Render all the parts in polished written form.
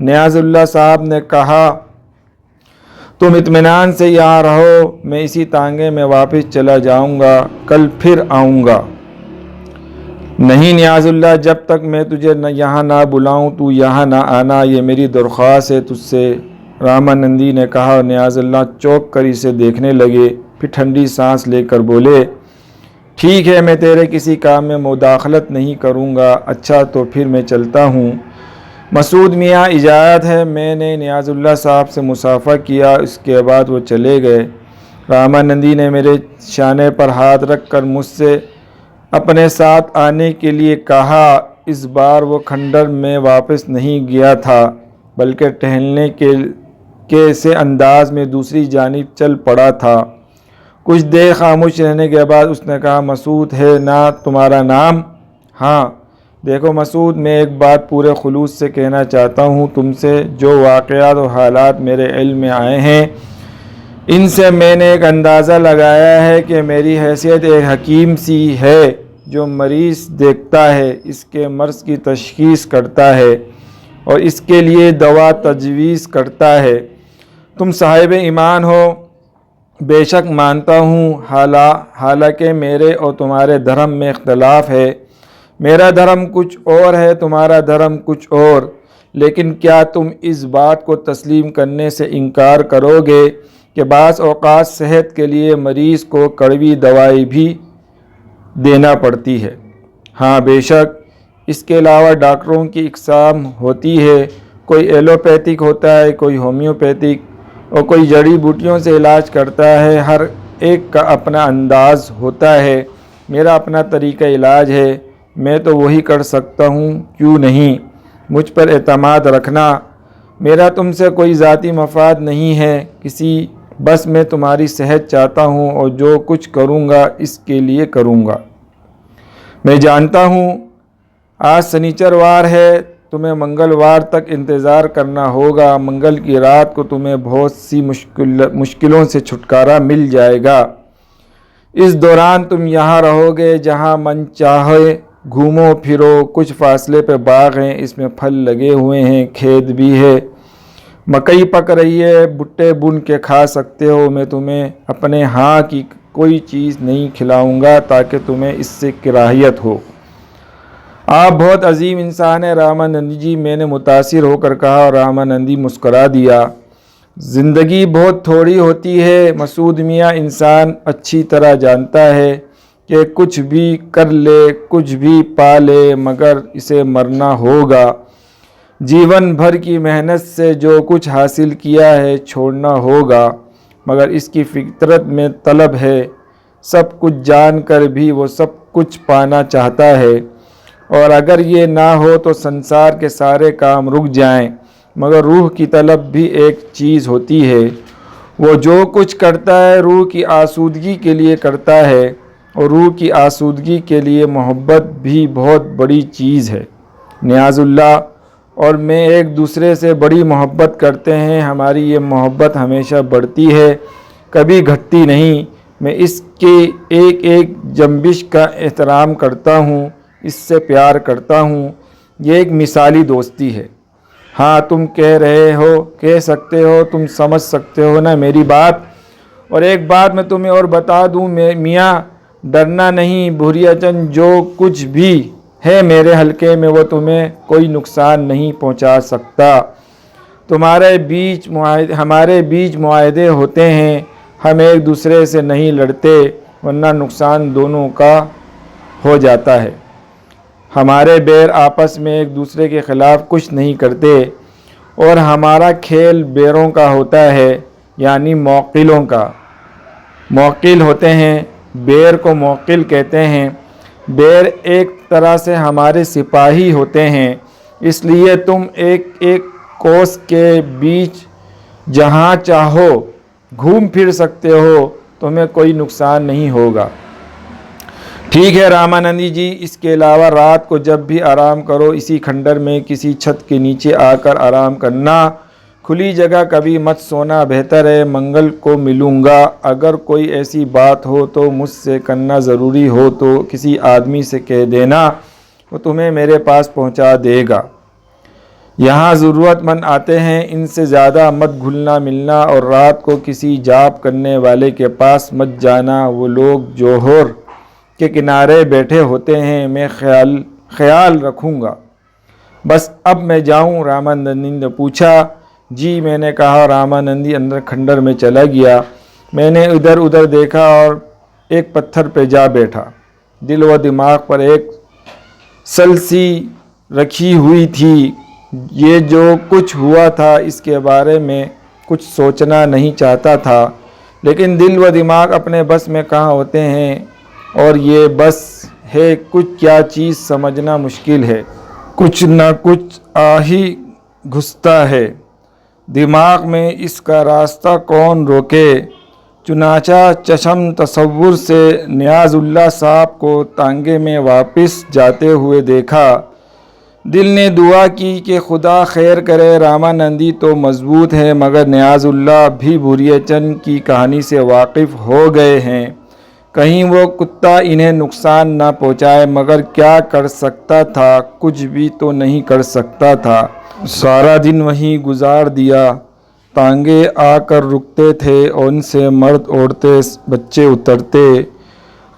نیاز اللہ صاحب نے کہا تم اطمینان سے یہاں رہو، میں اسی تانگے میں واپس چلا جاؤں گا، کل پھر آؤں گا۔ نہیں نیاز اللہ، جب تک میں تجھے یہاں نہ بلاؤں تو یہاں نہ آنا، یہ میری درخواست ہے تجھ سے۔ رامانندی نے کہا اور نیاز اللہ چونک کر اسے دیکھنے لگے، پھر ٹھنڈی سانس لے کر بولے ٹھیک ہے، میں تیرے کسی کام میں مداخلت نہیں کروں گا، اچھا تو پھر میں چلتا ہوں۔ مسعود میاں اجازت ہے۔ میں نے نیاز اللہ صاحب سے مصافحہ کیا، اس کے بعد وہ چلے گئے۔ رامانندی نے میرے شانے پر ہاتھ رکھ کر مجھ سے اپنے ساتھ آنے کے لیے کہا۔ اس بار وہ کھنڈر میں واپس نہیں گیا تھا، بلکہ ٹہلنے کے سے انداز میں دوسری جانب چل پڑا تھا۔ کچھ دیر خاموش رہنے کے بعد اس نے کہا مسعود ہے نا تمہارا نام؟ ہاں۔ دیکھو مسعود، میں ایک بات پورے خلوص سے کہنا چاہتا ہوں تم سے۔ جو واقعات و حالات میرے علم میں آئے ہیں، ان سے میں نے ایک اندازہ لگایا ہے کہ میری حیثیت ایک حکیم سی ہے جو مریض دیکھتا ہے، اس کے مرض کی تشخیص کرتا ہے اور اس کے لیے دوا تجویز کرتا ہے۔ تم صاحب ایمان ہو، بے شک مانتا ہوں، حالانکہ میرے اور تمہارے دھرم میں اختلاف ہے۔ میرا دھرم کچھ اور ہے، تمہارا دھرم کچھ اور، لیکن کیا تم اس بات کو تسلیم کرنے سے انکار کرو گے کہ بعض اوقات صحت کے لیے مریض کو کڑوی دوائی بھی دینا پڑتی ہے؟ ہاں بے شک۔ اس کے علاوہ ڈاکٹروں کی اقسام ہوتی ہے، کوئی ایلوپیتھک ہوتا ہے، کوئی ہومیوپیتھک، اور کوئی جڑی بوٹیوں سے علاج کرتا ہے۔ ہر ایک کا اپنا انداز ہوتا ہے، میرا اپنا طریقہ علاج ہے، میں تو وہی کر سکتا ہوں، کیوں نہیں؟ مجھ پر اعتماد رکھنا، میرا تم سے کوئی ذاتی مفاد نہیں ہے، بس میں تمہاری صحت چاہتا ہوں اور جو کچھ کروں گا اس کے لیے کروں گا۔ میں جانتا ہوں آج سنیچر وار ہے، تمہیں منگلوار تک انتظار کرنا ہوگا، منگل کی رات کو تمہیں بہت سی مشکلوں سے چھٹکارا مل جائے گا۔ اس دوران تم یہاں رہو گے، جہاں من چاہے گھومو پھرو، کچھ فاصلے پہ باغ ہیں، اس میں پھل لگے ہوئے ہیں، کھیت بھی ہے، مکئی پک رہی ہے، بھٹے بن کے کھا سکتے ہو۔ میں تمہیں اپنے ہاں کی کوئی چیز نہیں کھلاؤں گا تاکہ تمہیں اس سے کراہیت ہو۔ آپ بہت عظیم انسان ہیں رامانندی جی، میں نے متاثر ہو کر کہا اور رامانندی مسکرا دیا۔ زندگی بہت تھوڑی ہوتی ہے مسعود میاں، انسان اچھی طرح جانتا ہے کہ کچھ بھی کر لے، کچھ بھی پا لے، مگر اسے مرنا ہوگا۔ جیون بھر کی محنت سے جو کچھ حاصل کیا ہے چھوڑنا ہوگا، مگر اس کی فطرت میں طلب ہے، سب کچھ جان کر بھی وہ سب کچھ پانا چاہتا ہے، اور اگر یہ نہ ہو تو سنسار کے سارے کام رک جائیں، مگر روح کی طلب بھی ایک چیز ہوتی ہے، وہ جو کچھ کرتا ہے روح کی آسودگی کے لیے کرتا ہے، اور روح کی آسودگی کے لیے محبت بھی بہت بڑی چیز ہے۔ نیاز اللہ اور میں ایک دوسرے سے بڑی محبت کرتے ہیں، ہماری یہ محبت ہمیشہ بڑھتی ہے، کبھی گھٹتی نہیں۔ میں اس کے ایک ایک جنبش کا احترام کرتا ہوں، اس سے پیار کرتا ہوں، یہ ایک مثالی دوستی ہے۔ ہاں تم کہہ سکتے ہو، تم سمجھ سکتے ہو نا میری بات۔ اور ایک بات میں تمہیں اور بتا دوں میاں، ڈرنا نہیں، بھوریا چند جو کچھ بھی ہے میرے حلقے میں وہ تمہیں کوئی نقصان نہیں پہنچا سکتا۔ ہمارے بیچ معاہدے ہوتے ہیں، ہم ایک دوسرے سے نہیں لڑتے، ورنہ نقصان دونوں کا ہو جاتا ہے۔ ہمارے بیر آپس میں ایک دوسرے کے خلاف کچھ نہیں کرتے، اور ہمارا کھیل بیروں کا ہوتا ہے، یعنی موکلوں کا۔ موکل ہوتے ہیں، بیر کو موکل کہتے ہیں۔ بیر ایک طرح سے ہمارے سپاہی ہوتے ہیں، اس لیے تم ایک ایک کوس کے بیچ جہاں چاہو گھوم پھر سکتے ہو، تمہیں کوئی نقصان نہیں ہوگا۔ ٹھیک ہے رامانندی جی، اس کے علاوہ رات کو جب بھی آرام کرو اسی کھنڈر میں کسی چھت کے نیچے آ کر آرام کرنا، کھلی جگہ کبھی مت سونا، بہتر ہے۔ منگل کو ملوں گا، اگر کوئی ایسی بات ہو تو مجھ سے کرنا ضروری ہو تو کسی آدمی سے کہہ دینا، وہ تمہیں میرے پاس پہنچا دے گا۔ یہاں ضرورت مند آتے ہیں، ان سے زیادہ مت گھلنا ملنا، اور رات کو کسی جاب کرنے والے کے پاس مت جانا۔ وہ لوگ جوہر کے کنارے بیٹھے ہوتے ہیں، میں خیال رکھوں گا۔ بس اب میں جاؤں؟ رامانندی نے پوچھا۔ جی، میں نے کہا۔ رامانندی اندر کھنڈر میں چلا گیا۔ میں نے ادھر ادھر دیکھا اور ایک پتھر پہ جا بیٹھا۔ دل و دماغ پر ایک سلسی رکھی ہوئی تھی۔ یہ جو کچھ ہوا تھا اس کے بارے میں کچھ سوچنا نہیں چاہتا تھا، لیکن دل و دماغ اپنے بس میں کہاں ہوتے ہیں، اور یہ بس ہے کچھ کیا چیز سمجھنا مشکل ہے۔ کچھ نہ کچھ آ ہی گھستا ہے دماغ میں، اس کا راستہ کون روکے؟ چنانچہ چشم تصور سے نیاز اللہ صاحب کو تانگے میں واپس جاتے ہوئے دیکھا۔ دل نے دعا کی کہ خدا خیر کرے۔ رامانندی تو مضبوط ہے، مگر نیاز اللہ بھی بھوریا چند کی کہانی سے واقف ہو گئے ہیں، کہیں وہ کتا انہیں نقصان نہ پہنچائے۔ مگر کیا کر سکتا تھا؟ کچھ بھی تو نہیں کر سکتا تھا۔ سارا دن وہیں گزار دیا۔ تانگے آ کر رکتے تھے اور ان سے مرد عورتیں بچے اترتے،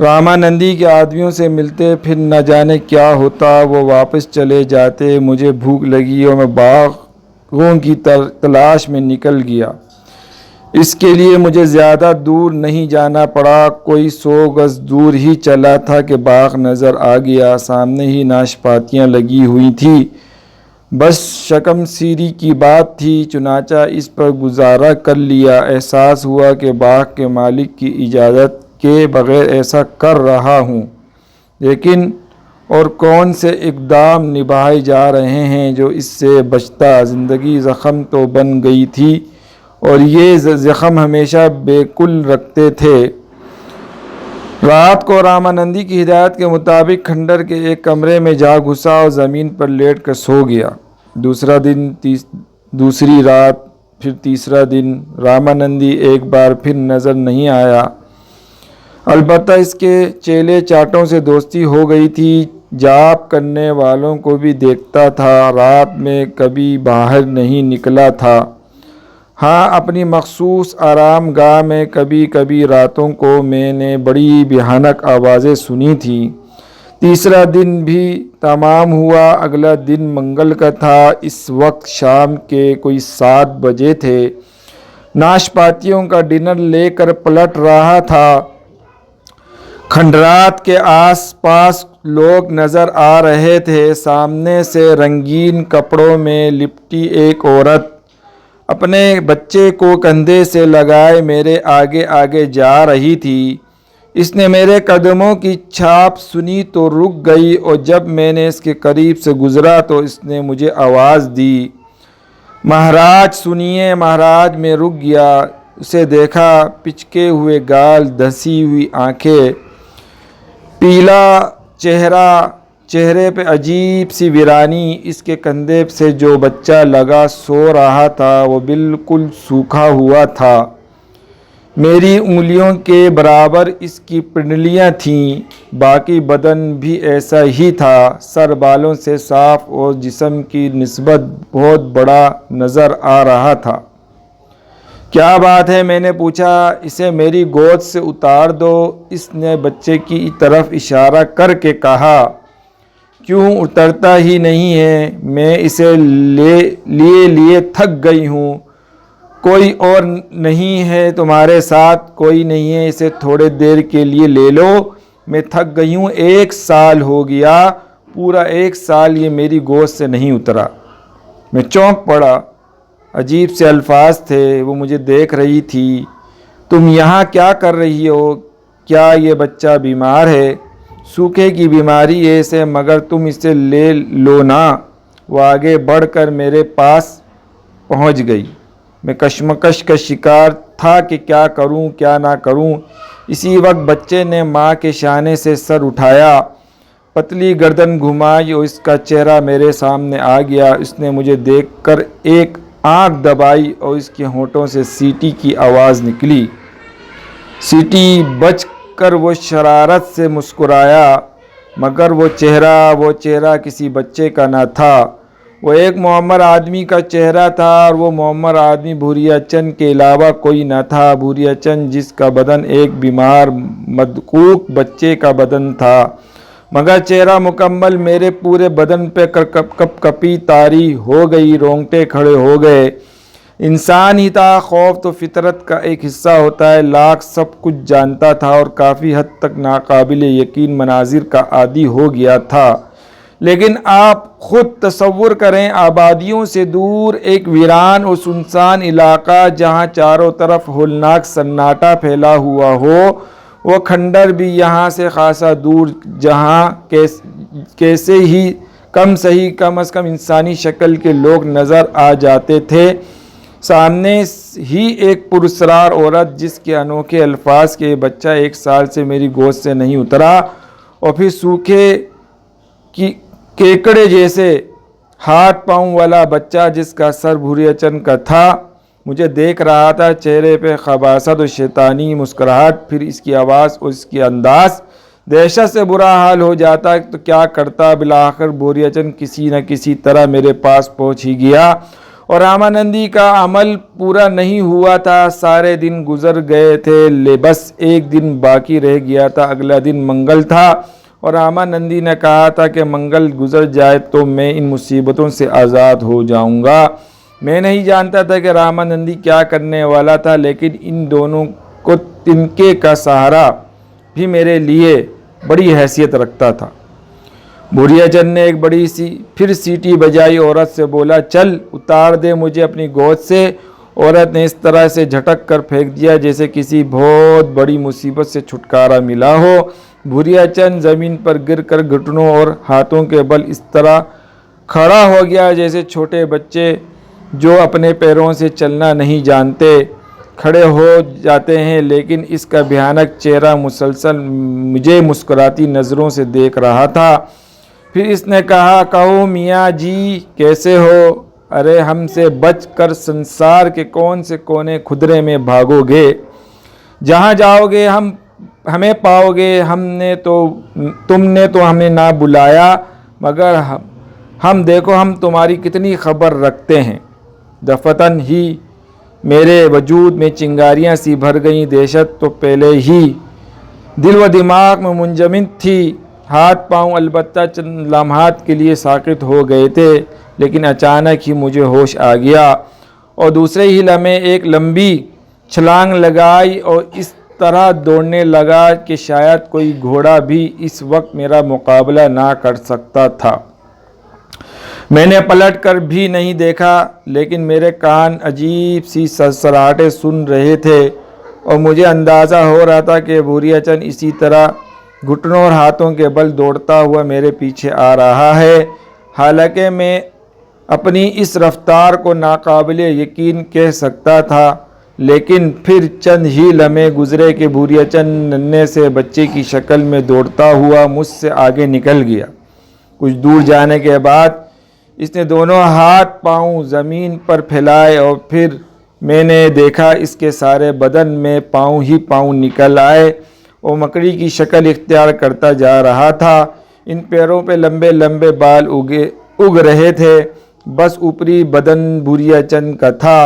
رامانندی کے آدمیوں سے ملتے، پھر نہ جانے کیا ہوتا۔ وہ واپس چلے جاتے۔ مجھے بھوک لگی اور میں باغوں کی تلاش میں نکل گیا۔ اس کے لیے مجھے زیادہ دور نہیں جانا پڑا، کوئی 100 گز دور ہی چلا تھا کہ باغ نظر آ گیا۔ سامنے ہی ناشپاتیاں لگی ہوئی تھیں، بس شکم سیری کی بات تھی، چنانچہ اس پر گزارا کر لیا۔ احساس ہوا کہ باغ کے مالک کی اجازت کے بغیر ایسا کر رہا ہوں، لیکن اور کون سے اقدام نبھائے جا رہے ہیں جو اس سے بچتا۔ زندگی زخم تو بن گئی تھی اور یہ زخم ہمیشہ بیکل رکھتے تھے۔ رات کو رامانندی کی ہدایت کے مطابق کھنڈر کے ایک کمرے میں جا گھسا اور زمین پر لیٹ کر سو گیا۔ دوسرا دن، دوسری رات، پھر تیسرا دن، رامانندی ایک بار پھر نظر نہیں آیا۔ البتہ اس کے چیلے چاٹوں سے دوستی ہو گئی تھی، جاپ کرنے والوں کو بھی دیکھتا تھا، رات میں کبھی باہر نہیں نکلا تھا۔ ہاں، اپنی مخصوص آرام گاہ میں کبھی کبھی راتوں کو میں نے بڑی بھیانک آوازیں سنی تھیں۔ تیسرا دن بھی تمام ہوا۔ اگلا دن منگل کا تھا۔ اس وقت شام کے کوئی 7 بجے تھے۔ ناشپاتیوں کا ڈنر لے کر پلٹ رہا تھا۔ کھنڈرات کے آس پاس لوگ نظر آ رہے تھے۔ سامنے سے رنگین کپڑوں میں لپٹی ایک عورت اپنے بچے کو کندھے سے لگائے میرے آگے آگے جا رہی تھی۔ اس نے میرے قدموں کی چھاپ سنی تو رک گئی، اور جب میں نے اس کے قریب سے گزرا تو اس نے مجھے آواز دی، مہاراج سنیے۔ مہاراج میں رک گیا، اسے دیکھا، پچکے ہوئے گال، دھسی ہوئی آنکھیں، پیلا چہرہ، چہرے پہ عجیب سی ویرانی۔ اس کے کندھے سے جو بچہ لگا سو رہا تھا وہ بالکل سوکھا ہوا تھا، میری انگلیوں کے برابر اس کی پنڈلیاں تھیں۔ باقی بدن بھی ایسا ہی تھا، سر بالوں سے صاف اور جسم کی نسبت بہت بڑا نظر آ رہا تھا۔ کیا بات ہے؟ میں نے پوچھا۔ اسے میری گود سے اتار دو، اس نے بچے کی طرف اشارہ کر کے کہا۔ کیوں اترتا ہی نہیں ہے؟ میں اسے لیے تھک گئی ہوں۔ کوئی اور نہیں ہے تمہارے ساتھ؟ کوئی نہیں ہے، اسے تھوڑے دیر کے لیے لے لو، میں تھک گئی ہوں۔ 1 سال ہو گیا، پورا 1 سال یہ میری گود سے نہیں اترا۔ میں چونک پڑا، عجیب سے الفاظ تھے، وہ مجھے دیکھ رہی تھی۔ تم یہاں کیا کر رہی ہو؟ کیا یہ بچہ بیمار ہے؟ سوکھے کی بیماری ہے اسے، مگر تم اسے لے لو نا۔ وہ آگے بڑھ کر میرے پاس پہنچ گئی۔ میں کشمکش کا شکار تھا کہ کیا کروں کیا نہ کروں۔ اسی وقت بچے نے ماں کے شانے سے سر اٹھایا، پتلی گردن گھمائی اور اس کا چہرہ میرے سامنے آ گیا۔ اس نے مجھے دیکھ کر ایک آنکھ دبائی اور اس کے ہونٹوں سے سیٹی کی آواز نکلی۔ سیٹی بج کر وہ شرارت سے مسکرایا، مگر وہ چہرہ کسی بچے کا نہ تھا۔ وہ ایک معمر آدمی کا چہرہ تھا اور وہ معمر آدمی بھوریا چند کے علاوہ کوئی نہ تھا۔ بھوریا چند جس کا بدن ایک بیمار مدقوق بچے کا بدن تھا، مگر چہرہ مکمل میرے پورے بدن پہ کپ کپی طاری ہو گئی، رونگٹے کھڑے ہو گئے۔ انسان ہی تھا، خوف تو فطرت کا ایک حصہ ہوتا ہے۔ لاکھ سب کچھ جانتا تھا اور کافی حد تک ناقابل یقین مناظر کا عادی ہو گیا تھا، لیکن آپ خود تصور کریں، آبادیوں سے دور ایک ویران اور سنسان علاقہ جہاں چاروں طرف ہولناک سناٹا پھیلا ہوا ہو، وہ کھنڈر بھی یہاں سے خاصا دور، جہاں کیسے ہی کم از کم انسانی شکل کے لوگ نظر آ جاتے تھے۔ سامنے ہی ایک پراسرار عورت جس کے انوکھے الفاظ کے بچہ 1 سال سے میری گود سے نہیں اترا، اور پھر سوکھے کیکڑے جیسے ہاتھ پاؤں والا بچہ جس کا سر بھوریا چند کا تھا، مجھے دیکھ رہا تھا۔ چہرے پہ خباثت اور شیطانی مسکراہٹ، پھر اس کی آواز اور اس کی انداز۔ دہشت سے برا حال ہو جاتا تو کیا کرتا۔ بالآخر بھوریا چند کسی نہ کسی طرح میرے پاس پہنچ ہی گیا، اور رامانندی کا عمل پورا نہیں ہوا تھا۔ سارے دن گزر گئے تھے، بس ایک دن باقی رہ گیا تھا۔ اگلا دن منگل تھا اور رامانندی نے کہا تھا کہ منگل گزر جائے تو میں ان مصیبتوں سے آزاد ہو جاؤں گا۔ میں نہیں جانتا تھا کہ رامانندی کیا کرنے والا تھا، لیکن ان دونوں کو تنکے کا سہارا بھی میرے لیے بڑی حیثیت رکھتا تھا۔ بھوریا چند نے ایک بڑی سی پھر سیٹی بجائی، عورت سے بولا، چل اتار دے مجھے اپنی گود سے۔ عورت نے اس طرح سے جھٹک کر پھینک دیا جیسے کسی بہت بڑی مصیبت سے چھٹکارا ملا ہو۔ بھوریا چند زمین پر گر کر گھٹنوں اور ہاتھوں کے بل اس طرح کھڑا ہو گیا جیسے چھوٹے بچے جو اپنے پیروں سے چلنا نہیں جانتے کھڑے ہو جاتے ہیں، لیکن اس کا بھیانک چہرہ مسلسل مجھے مسکراتی نظروں سے دیکھ رہا تھا۔ پھر اس نے کہا، کہو میاں جی کیسے ہو؟ ارے ہم سے بچ کر سنسار کے کون سے کونے خدرے میں بھاگو گے؟ جہاں جاؤ گے ہمیں پاؤ گے۔ تم نے تو ہمیں نہ بلایا، مگر ہم دیکھو ہم تمہاری کتنی خبر رکھتے ہیں۔ دفتن ہی میرے وجود میں چنگاریاں سی بھر گئیں۔ دہشت تو پہلے ہی دل و دماغ میں منجمد تھی۔ ہاتھ پاؤں البتہ چند لمحات کے لیے ساکت ہو گئے تھے، لیکن اچانک ہی مجھے ہوش آ گیا اور دوسرے ہی لمحے ایک لمبی چھلانگ لگائی اور اس طرح دوڑنے لگا کہ شاید کوئی گھوڑا بھی اس وقت میرا مقابلہ نہ کر سکتا تھا۔ میں نے پلٹ کر بھی نہیں دیکھا، لیکن میرے کان عجیب سی سرسراہٹیں سن رہے تھے اور مجھے اندازہ ہو رہا تھا کہ بھوریا چند اسی طرح گھٹنوں اور ہاتھوں کے بل دوڑتا ہوا میرے پیچھے آ رہا ہے۔ حالانکہ میں اپنی اس رفتار کو ناقابل یقین کہہ سکتا تھا، لیکن پھر چند ہی لمحے گزرے کہ بھوریا چند ننھے سے بچے کی شکل میں دوڑتا ہوا مجھ سے آگے نکل گیا۔ کچھ دور جانے کے بعد اس نے دونوں ہاتھ پاؤں زمین پر پھیلائے اور پھر میں نے دیکھا اس کے سارے بدن میں پاؤں ہی پاؤں نکل آئے اور مکڑی کی شکل اختیار کرتا جا رہا تھا۔ ان پیروں پہ لمبے لمبے بال اگ رہے تھے۔ بس اوپری بدن بھوریا چند کا تھا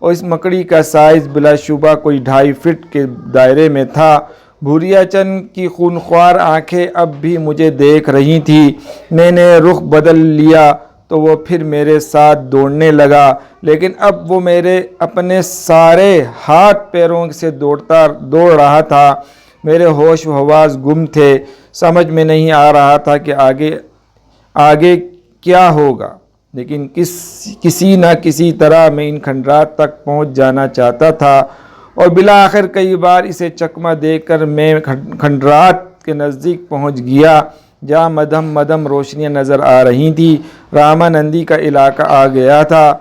اور اس مکڑی کا سائز بلا شبہ کوئی 2.5 فٹ کے دائرے میں تھا۔ بھوریا چند کی خونخوار آنکھیں اب بھی مجھے دیکھ رہی تھیں۔ میں نے رخ بدل لیا تو وہ پھر میرے ساتھ دوڑنے لگا، لیکن اب وہ میرے اپنے سارے ہاتھ پیروں سے دوڑ رہا تھا۔ میرے ہوش و حواس گم تھے۔ سمجھ میں نہیں آ رہا تھا کہ آگے کیا ہوگا، لیکن کسی نہ کسی طرح میں ان کھنڈرات تک پہنچ جانا چاہتا تھا، اور بالآخر کئی بار اسے چکمہ دے کر میں کھنڈرات کے نزدیک پہنچ گیا جہاں مدھم مدھم روشنیاں نظر آ رہی تھیں۔ رامانندی کا علاقہ آ گیا تھا۔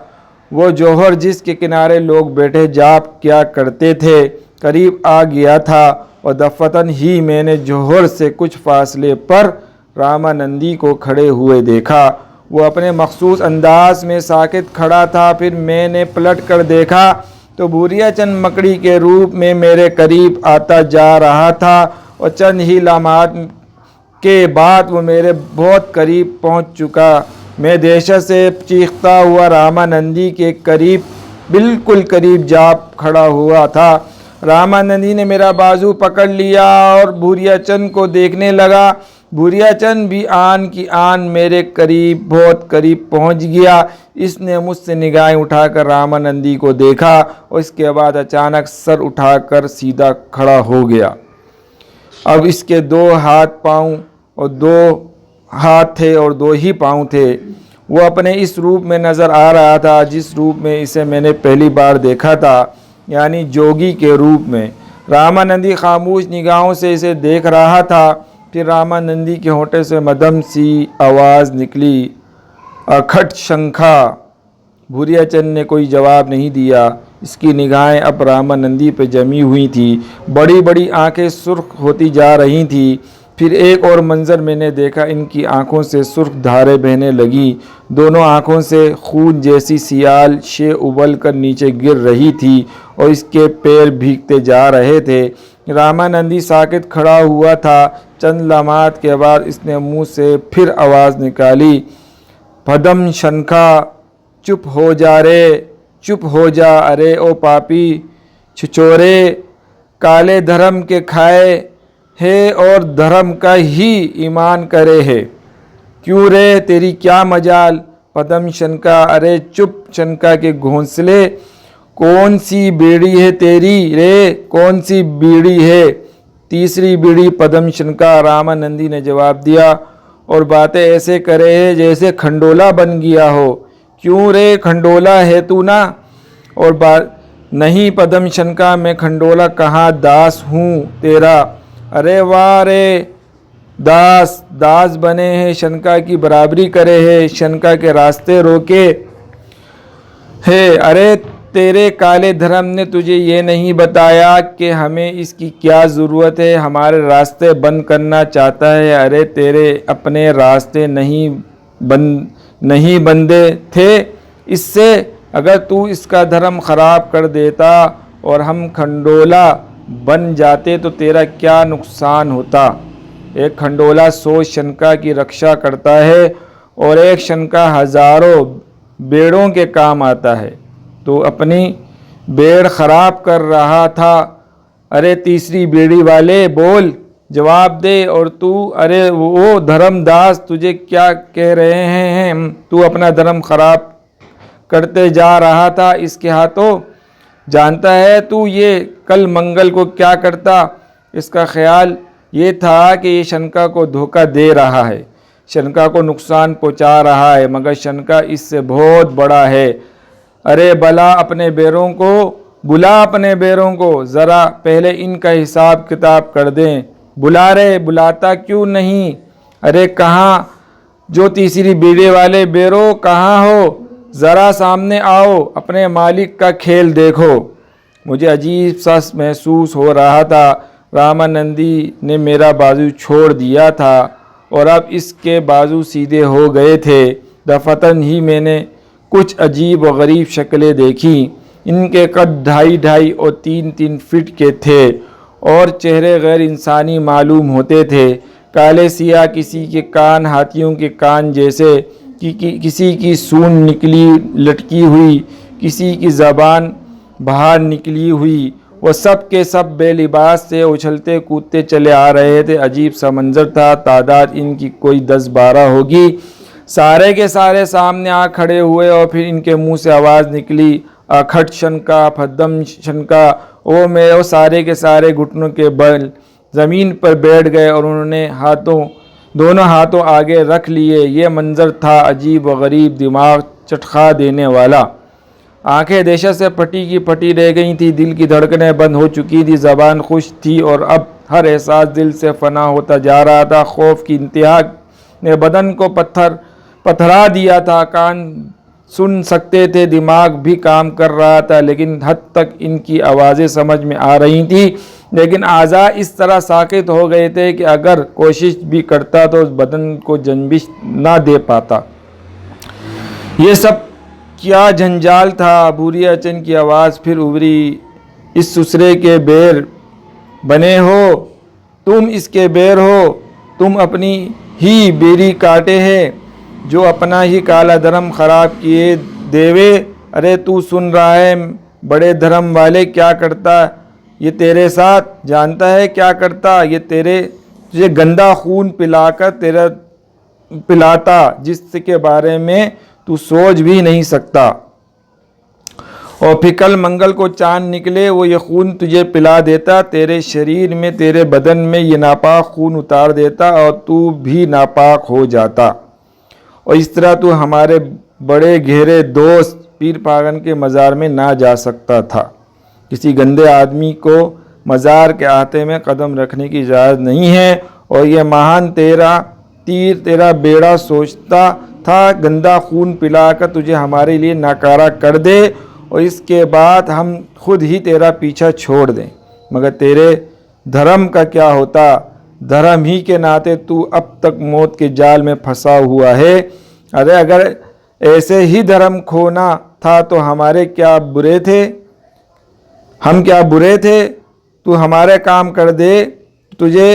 وہ جوہر جس کے کنارے لوگ بیٹھے جاپ کیا کرتے تھے قریب آ گیا تھا، اور دفتن ہی میں نے جوہر سے کچھ فاصلے پر رامانندی کو کھڑے ہوئے دیکھا۔ وہ اپنے مخصوص انداز میں ساکت کھڑا تھا۔ پھر میں نے پلٹ کر دیکھا تو بھوریا چند مکڑی کے روپ میں میرے قریب آتا جا رہا تھا، اور چند ہی لمحات کے بعد وہ میرے بہت قریب پہنچ چکا میں دہشت سے چیختا ہوا رامانندی کے قریب بالکل قریب جا کھڑا ہوا تھا۔ رامانندی نے میرا بازو پکڑ لیا اور بھوریا چند کو دیکھنے لگا۔ بھوریا چند بھی آن کی آن میرے قریب بہت قریب پہنچ گیا۔ اس نے مجھ سے نگاہیں اٹھا کر رامانندی کو دیکھا اور اس کے بعد اچانک سر اٹھا کر سیدھا کھڑا ہو گیا۔ اب اس کے 2 ہاتھ پاؤں اور 2 ہاتھ تھے اور 2 ہی پاؤں تھے۔ وہ اپنے اس روپ میں نظر آ رہا تھا جس روپ میں اسے میں نے پہلی بار دیکھا تھا، یعنی جوگی کے روپ میں۔ رامانندی خاموش نگاہوں سے اسے دیکھ رہا تھا۔ پھر رامانندی کے ہونٹوں سے مدھم سی آواز نکلی، اکھٹ شنکھا۔ بھوریا چند نے کوئی جواب نہیں دیا۔ اس کی نگاہیں اب رامانندی پہ جمی ہوئی تھیں، بڑی بڑی آنکھیں سرخ ہوتی جا رہی تھیں۔ پھر ایک اور منظر میں نے دیکھا، ان کی آنکھوں سے سرخ دھاریں بہنے لگیں، دونوں آنکھوں سے خون جیسی سیال شے ابل کر نیچے گر رہی تھی اور اس کے پیر بھیگتے جا رہے تھے۔ رامانندی ساکت کھڑا ہوا تھا۔ چند لمحات کے بعد اس نے منہ سے پھر آواز نکالی، پدم شنکھا، چپ ہو جا رے، چپ ہو جا، ارے او پاپی چھچورے، کالے دھرم کے کھائے ہے اور دھرم کا ہی ایمان کرے ہے، کیوں رے تیری کیا مجال، پدم شنکا، ارے چپ شنکا کے گھونسلے، کون سی بیڑی ہے تیری رے، کون سی بیڑی ہے؟ 3ری بیڑی پدم شنکا، رامانندی نے جواب دیا، اور باتیں ایسے کرے ہے جیسے کھنڈولا بن گیا ہو، کیوں رے کھنڈولا ہے تو نا؟ اور نہیں پدم شنکا، میں کھنڈولا کہاں، داس ہوں تیرا، ارے واہ رے، داس بنے ہیں، شنکا کی برابری کرے ہے، شنکا کے راستے روکے ہے، ارے تیرے کالے دھرم نے تجھے یہ نہیں بتایا کہ ہمیں اس کی کیا ضرورت ہے، ہمارے راستے بند کرنا چاہتا ہے، ارے تیرے اپنے راستے نہیں بندے تھے اس سے، اگر تو اس کا دھرم خراب کر دیتا اور ہم کھنڈولا بن جاتے تو تیرا کیا نقصان ہوتا؟ ایک کھنڈولا 100 شنکا کی رکشا کرتا ہے اور ایک شنکا ہزاروں بیڑوں کے کام آتا ہے، تو اپنی بیڑ خراب کر رہا تھا، ارے 3ری بیڑی والے بول، جواب دے، اور تو، ارے وہ دھرم داس تجھے کیا کہہ رہے ہیں، تو اپنا دھرم خراب کرتے جا رہا تھا اس کے ہاتھوں، جانتا ہے تو یہ کل منگل کو کیا کرتا؟ اس کا خیال یہ تھا کہ یہ شنکا کو دھوکہ دے رہا ہے، شنکا کو نقصان پہنچا رہا ہے، مگر شنکا اس سے بہت بڑا ہے، ارے بلا اپنے بیروں کو ذرا پہلے ان کا حساب کتاب کر دیں، بلا رے، بلاتا کیوں نہیں، ارے کہاں جو 3ری بیڑی والے بیرو، کہاں ہو، ذرا سامنے آؤ، اپنے مالک کا کھیل دیکھو۔ مجھے عجیب سا محسوس ہو رہا تھا، رامانندی نے میرا بازو چھوڑ دیا تھا اور اب اس کے بازو سیدھے ہو گئے تھے۔ دفعتاً ہی میں نے کچھ عجیب و غریب شکلیں دیکھیں، ان کے قد 2.5 اور 3 فٹ کے تھے اور چہرے غیر انسانی معلوم ہوتے تھے، کالے سیاہ، کسی کے کان ہاتھیوں کے کان جیسے، کسی کی سونڈ لٹکی ہوئی، کسی کی زبان باہر نکلی ہوئی، وہ سب کے سب بے لباس سے اچھلتے کودتے چلے آ رہے تھے۔ عجیب سا منظر تھا، تعداد ان کی کوئی 10-12 ہوگی، سارے کے سارے سامنے آ کھڑے ہوئے اور پھر ان کے منہ سے آواز نکلی، اکھٹ شنکا، پدم شنکا، وہ سارے کے سارے گھٹنوں کے بل زمین پر بیٹھ گئے اور انہوں نے دونوں ہاتھوں آگے رکھ لیے۔ یہ منظر تھا عجیب و غریب، دماغ چٹخا دینے والا۔ آنکھیں دہشت سے پھٹی کی پھٹی رہ گئی تھی، دل کی دھڑکنیں بند ہو چکی تھی، زبان خشک تھی اور اب ہر احساس دل سے فنا ہوتا جا رہا تھا۔ خوف کی انتہا نے بدن کو پتھرا دیا تھا، کان سن سکتے تھے، دماغ بھی کام کر رہا تھا، لیکن حد تک ان کی آوازیں سمجھ میں آ رہی تھیں، لیکن اعضاء اس طرح ساکت ہو گئے تھے کہ اگر کوشش بھی کرتا تو اس بدن کو جنبش نہ دے پاتا۔ یہ سب کیا جنجال تھا؟ بھوریا چند کی آواز پھر ابھری، اس سسرے کے بیر بنے ہو تم، اس کے بیر ہو تم، اپنی ہی بیڑی کاٹے ہے، جو اپنا ہی کالا دھرم خراب کیے دیوے، ارے تو سن رہا ہے بڑے دھرم والے کیا کرتا یہ تیرے ساتھ، جانتا ہے کیا کرتا یہ تجھے گندا خون پلا کر پلاتا، جس کے بارے میں تو سوچ بھی نہیں سکتا، اور پھر کل منگل کو چاند نکلے وہ یہ خون تجھے پلا دیتا، تیرے شریر میں تیرے بدن میں یہ ناپاک خون اتار دیتا اور تو بھی ناپاک ہو جاتا، اور اس طرح تو ہمارے بڑے گہرے دوست پیر پاگن کے مزار میں نہ جا سکتا تھا۔ کسی گندے آدمی کو مزار کے احاطے میں قدم رکھنے کی اجازت نہیں ہے، اور یہ مہان تیر تیرا بیڑا سوچتا تھا گندا خون پلا کر تجھے ہمارے لیے ناکارہ کر دے، اور اس کے بعد ہم خود ہی تیرا پیچھا چھوڑ دیں، مگر تیرے دھرم کا کیا ہوتا؟ دھرم ہی کے ناطے تو اب تک موت کے جال میں پھنسا ہوا ہے۔ ارے اگر ایسے ہی دھرم کھونا تھا تو ہمارے کیا برے تھے، ہم کیا برے تھے؟ تو ہمارے کام کر دے، تجھے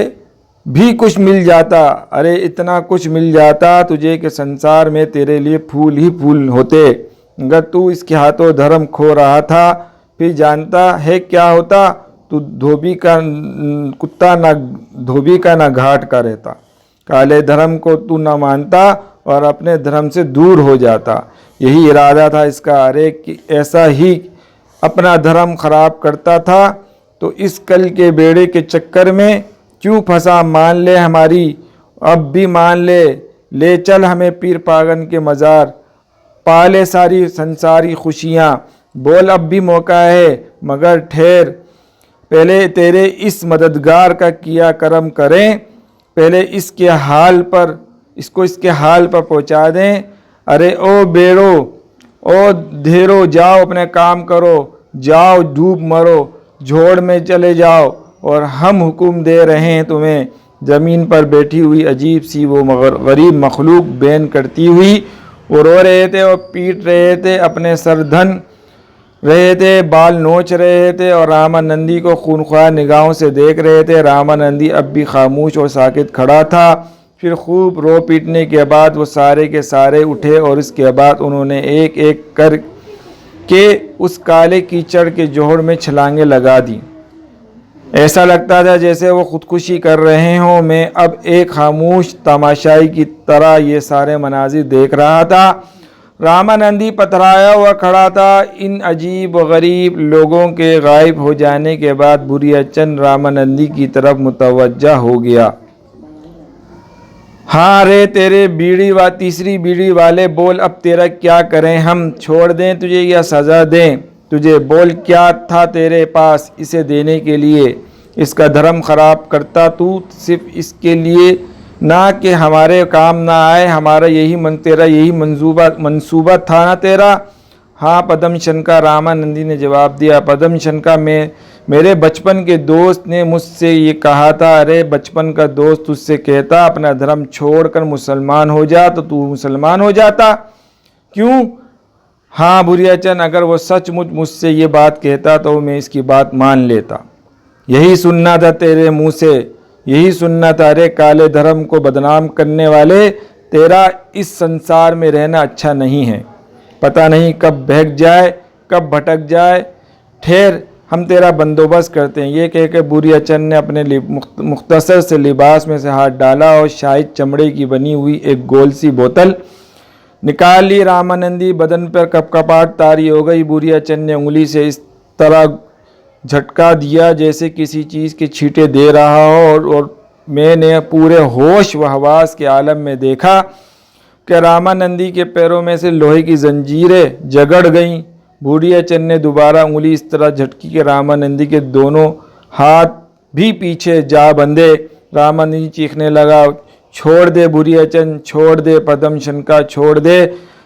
بھی کچھ مل جاتا، ارے اتنا کچھ مل جاتا تجھے کہ سنسار میں تیرے لیے پھول ہی پھول ہوتے، اگر تو اس کے ہاتھوں دھرم کھو رہا تھا پھر جانتا ہے کیا ہوتا؟ تو دھوبی کا کتا نہ دھوبی کا نہ گھاٹ کا رہتا، کالے دھرم کو تو نہ مانتا اور اپنے دھرم سے دور ہو جاتا، یہی ارادہ تھا اس کا، ارے ایسا ہی اپنا دھرم خراب کرتا تھا تو اس کل کے بیڑے کے چکر میں کیوں پھنسا؟ مان لے ہماری، اب بھی مان لے چل ہمیں پیر پاگن کے مزار، پالے ساری سنساری خوشیاں، بول اب بھی موقع ہے، مگر ٹھہر، پہلے تیرے اس مددگار کا کیا کرم کریں، پہلے اس کے حال پر پہنچا دیں، ارے او بیڑو او دھیرو جاؤ اپنے کام کرو، جاؤ ڈوب مرو، جھوڑ میں چلے جاؤ، اور ہم حکم دے رہے ہیں تمہیں۔ زمین پر بیٹھی ہوئی عجیب سی وہ غریب مخلوق بین کرتی ہوئی، وہ رو رہے تھے اور پیٹ رہے تھے، اپنے سر دھن رہے تھے، بال نوچ رہے تھے اور رامانندی کو خونخوار نگاہوں سے دیکھ رہے تھے۔ رامانندی اب بھی خاموش اور ساکت کھڑا تھا۔ پھر خوب رو پیٹنے کے بعد وہ سارے کے سارے اٹھے اور اس کے بعد انہوں نے ایک ایک کر کے اس کالے کیچڑ کے جوہر میں چھلانگیں لگا دیں، ایسا لگتا تھا جیسے وہ خودکشی کر رہے ہوں۔ میں اب ایک خاموش تماشائی کی طرح یہ سارے مناظر دیکھ رہا تھا۔ رامانندی پتھرایا ہوا کھڑا تھا۔ ان عجیب و غریب لوگوں کے غائب ہو جانے کے بعد بھوریا چند رامانندی کی طرف متوجہ ہو گیا۔ ہاں رے تیرے تیسری بیڑی والے، بول اب تیرا کیا کریں ہم؟ چھوڑ دیں تجھے یا سزا دیں تجھے؟ بول کیا تھا تیرے پاس اسے دینے کے لیے؟ اس کا دھرم خراب کرتا تو صرف اس کے لیے نہ کہ ہمارے کام نہ آئے، تیرا یہی منصوبہ تھا نا تیرا؟ ہاں پدم شنکا، رامانندی نے جواب دیا۔ پدم شنکا، میرے بچپن کے دوست نے مجھ سے یہ کہا تھا۔ ارے بچپن کا دوست تجھ سے کہتا اپنا دھرم چھوڑ کر مسلمان ہو جا تو مسلمان ہو جاتا، کیوں؟ ہاں بھوریا چند، اگر وہ سچ مجھ سے یہ بات کہتا تو میں اس کی بات مان لیتا۔ یہی سننا تھا تیرے منہ سے، یہی سننا تھا۔ ارے کالے دھرم کو بدنام کرنے والے، تیرا اس سنسار میں رہنا اچھا نہیں ہے، پتہ نہیں کب بہک جائے کب بھٹک جائے، ٹھہر ہم تیرا بندوبست کرتے ہیں۔ یہ کہہ کے بھوریا چند نے اپنے مختصر سے لباس میں سے ہاتھ ڈالا اور شاہد چمڑے کی بنی ہوئی ایک گول سی بوتل نکال لی۔ رامانندی بدن پر کپکپاہٹ طاری ہو گئی۔ بھوریا چند نے انگلی سے اس طرح جھٹکا دیا جیسے کسی چیز کے چھینٹے دے رہا ہو، اور میں نے پورے ہوش و حواس کے عالم میں دیکھا کہ رامانندی کے پیروں میں سے لوہے کی زنجیریں جگڑ گئیں۔ بھوریا چند نے دوبارہ انگلی اس طرح جھٹکی کہ رامانندی کے دونوں ہاتھ بھی پیچھے جا بندھے۔ رامانندی چیخنے لگا، چھوڑ دے بھوریا چند، چھوڑ دے پدم شنکا، چھوڑ دے،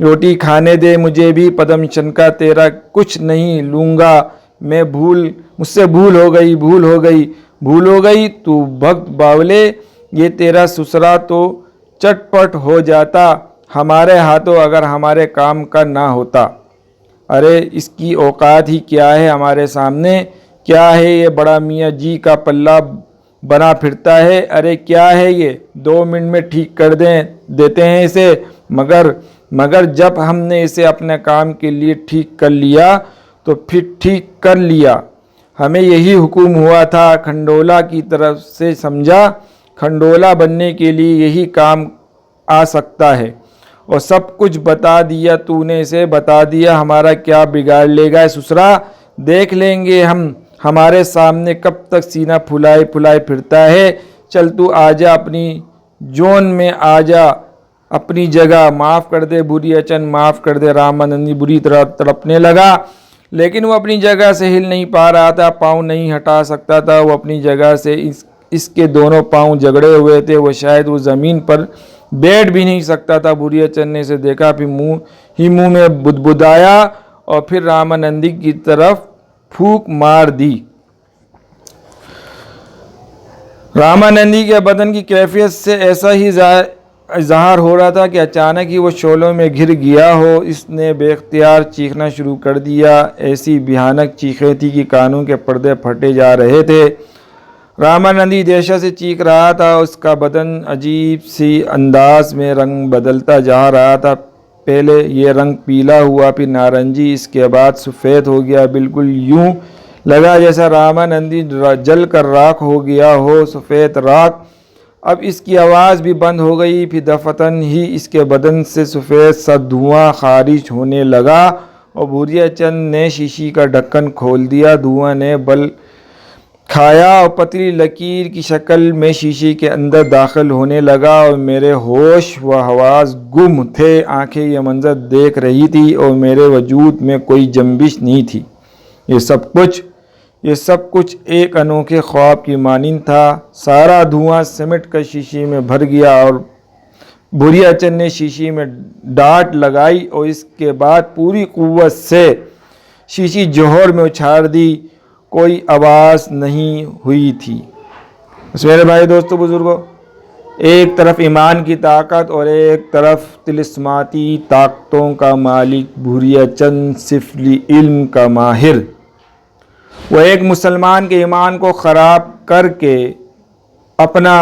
روٹی کھانے دے مجھے بھی پدم شنکا، تیرا کچھ نہیں لوں گا میں، مجھ سے بھول ہو گئی تو بھگت باولے، یہ تیرا سسرا تو چٹ پٹ ہو جاتا ہمارے ہاتھوں اگر ہمارے کام کا نہ ہوتا۔ ارے اس کی اوقات ہی کیا ہے ہمارے سامنے؟ کیا ہے یہ بڑا میاں جی کا پلہ بنا پھرتا ہے، ارے کیا ہے یہ، 2 منٹ میں ٹھیک کر دیتے ہیں اسے، مگر جب ہم نے اسے اپنے کام کے لیے ٹھیک کر لیا تو پھر ٹھیک کر لیا۔ ہمیں یہی حکم ہوا تھا، کھنڈولہ کی طرف سے سمجھا، کھنڈولہ بننے کے لیے یہی کام آ سکتا ہے، اور سب کچھ بتا دیا تو نے اسے، بتا دیا، ہمارا کیا بگاڑ لے گا سسرا، دیکھ لیں گے ہم، ہمارے سامنے کب تک سینہ پھلائے پھرتا ہے، چل تو آجا اپنی جون میں، آجا اپنی جگہ، معاف کر دے بھوریا چند، معاف کر دے۔ رامانندی بری طرح تڑپنے لگا، لیکن وہ اپنی جگہ سے ہل نہیں پا رہا تھا، پاؤں نہیں ہٹا سکتا تھا، وہ اپنی جگہ سے، اس کے دونوں پاؤں جگڑے ہوئے تھے، وہ شاید وہ زمین پر بیٹھ بھی نہیں سکتا تھا۔ بھوریا چند نے اسے دیکھا، پھر منہ میں بدبدایا اور پھر رامانندی کی طرف پھونک مار دی۔ رامانندی کے بدن کی کیفیت سے ایسا ہی ظاہر ہو رہا تھا کہ اچانک ہی وہ شعلوں میں گر گیا ہو۔ اس نے بے اختیار چیخنا شروع کر دیا، ایسی بھیانک چیخیں تھی کہ کانوں کے پردے پھٹے جا رہے تھے۔ رامانندی دہشت سے چیخ رہا تھا، اس کا بدن عجیب سی انداز میں رنگ بدلتا جا رہا تھا، پہلے یہ رنگ پیلا ہوا، پھر نارنجی، اس کے بعد سفید ہو گیا، بالکل یوں لگا جیسا رامانندی جل کر راکھ ہو گیا ہو، سفید راکھ۔ اب اس کی آواز بھی بند ہو گئی، پھر دفعتاً ہی اس کے بدن سے سفید سا دھواں خارج ہونے لگا اور بھوریا چند نے شیشی کا ڈھکن کھول دیا، دھواں نے بل کھایا اور پتلی لکیر کی شکل میں شیشے کے اندر داخل ہونے لگا، اور میرے ہوش و حواس گم تھے، آنکھیں یہ منظر دیکھ رہی تھی اور میرے وجود میں کوئی جنبش نہیں تھی۔ یہ سب کچھ ایک انوکھے خواب کی مانند تھا۔ سارا دھواں سمٹ کر شیشے میں بھر گیا اور بھوریا چند نے شیشے میں ڈانٹ لگائی اور اس کے بعد پوری قوت سے شیشی جوہر میں اچھاڑ دی، کوئی آواز نہیں ہوئی تھی۔ بس میرے بھائی دوستو بزرگوں، ایک طرف ایمان کی طاقت اور ایک طرف طلسماتی طاقتوں کا مالک بھوریا چند سفلی علم کا ماہر، وہ ایک مسلمان کے ایمان کو خراب کر کے اپنا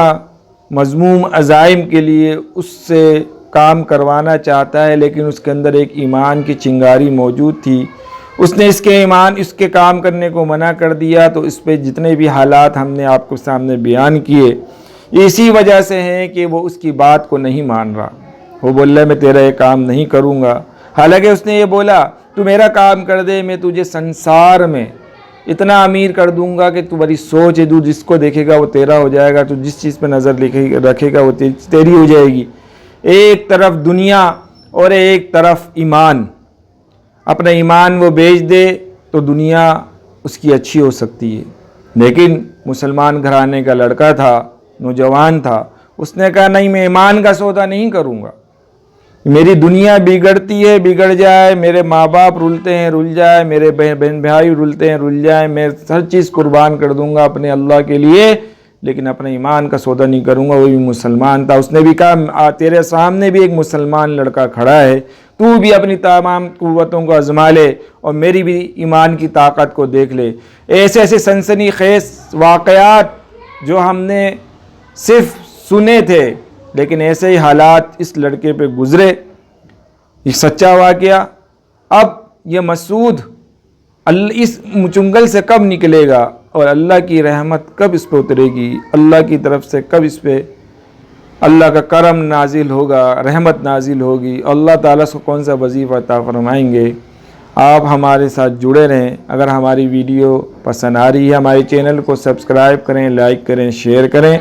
مذموم عزائم کے لیے اس سے کام کروانا چاہتا ہے، لیکن اس کے اندر ایک ایمان کی چنگاری موجود تھی، اس نے اس کے کام کرنے کو منع کر دیا۔ تو اس پہ جتنے بھی حالات ہم نے آپ کو سامنے بیان کیے، اسی وجہ سے ہیں کہ وہ اس کی بات کو نہیں مان رہا، وہ بول رہا ہے میں تیرا یہ کام نہیں کروں گا، حالانکہ اس نے یہ بولا تو میرا کام کر دے، میں تجھے سنسار میں اتنا امیر کر دوں گا کہ تو بڑی سوچ ہے، تو جس کو دیکھے گا وہ تیرا ہو جائے گا، تو جس چیز پہ نظر رکھے گا وہ تیری ہو جائے گی۔ ایک طرف دنیا اور ایک طرف ایمان، اپنا ایمان وہ بیچ دے تو دنیا اس کی اچھی ہو سکتی ہے، لیکن مسلمان گھرانے کا لڑکا تھا، نوجوان تھا، اس نے کہا نہیں، میں ایمان کا سودا نہیں کروں گا، میری دنیا بگڑتی ہے بگڑ جائے، میرے ماں باپ رلتے ہیں رل جائے، میرے بہن بھائی رلتے ہیں رل جائے، میں ہر چیز قربان کر دوں گا اپنے اللہ کے لیے، لیکن اپنے ایمان کا سودا نہیں کروں گا۔ وہ بھی مسلمان تھا، اس نے بھی کہا تیرے سامنے بھی ایک مسلمان لڑکا کھڑا ہے، تو بھی اپنی تمام قوتوں کو آزما لے اور میری بھی ایمان کی طاقت کو دیکھ لے۔ ایسے سنسنی خیز واقعات جو ہم نے صرف سنے تھے، لیکن ایسے ہی حالات اس لڑکے پہ گزرے، یہ سچا واقعہ۔ اب یہ مسعود اس چنگل سے کب نکلے گا اور اللہ کی رحمت کب اس پہ اترے گی، اللہ کی طرف سے کب اس پہ اللہ کا کرم نازل ہوگا، رحمت نازل ہوگی، اللہ تعالیٰ کو کون سا وظیفہ عطا فرمائیں گے۔ آپ ہمارے ساتھ جڑے رہیں۔ اگر ہماری ویڈیو پسند آ رہی ہے، ہمارے چینل کو سبسکرائب کریں، لائک کریں، شیئر کریں،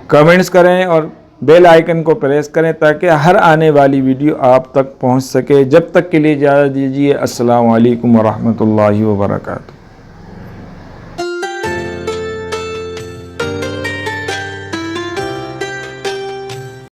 کمنٹس کریں اور بیل آئیکن کو پریس کریں تاکہ ہر آنے والی ویڈیو آپ تک پہنچ سکے۔ جب تک کے لیے اجازت دیجیے، السلام علیکم ورحمۃ اللہ وبرکاتہ۔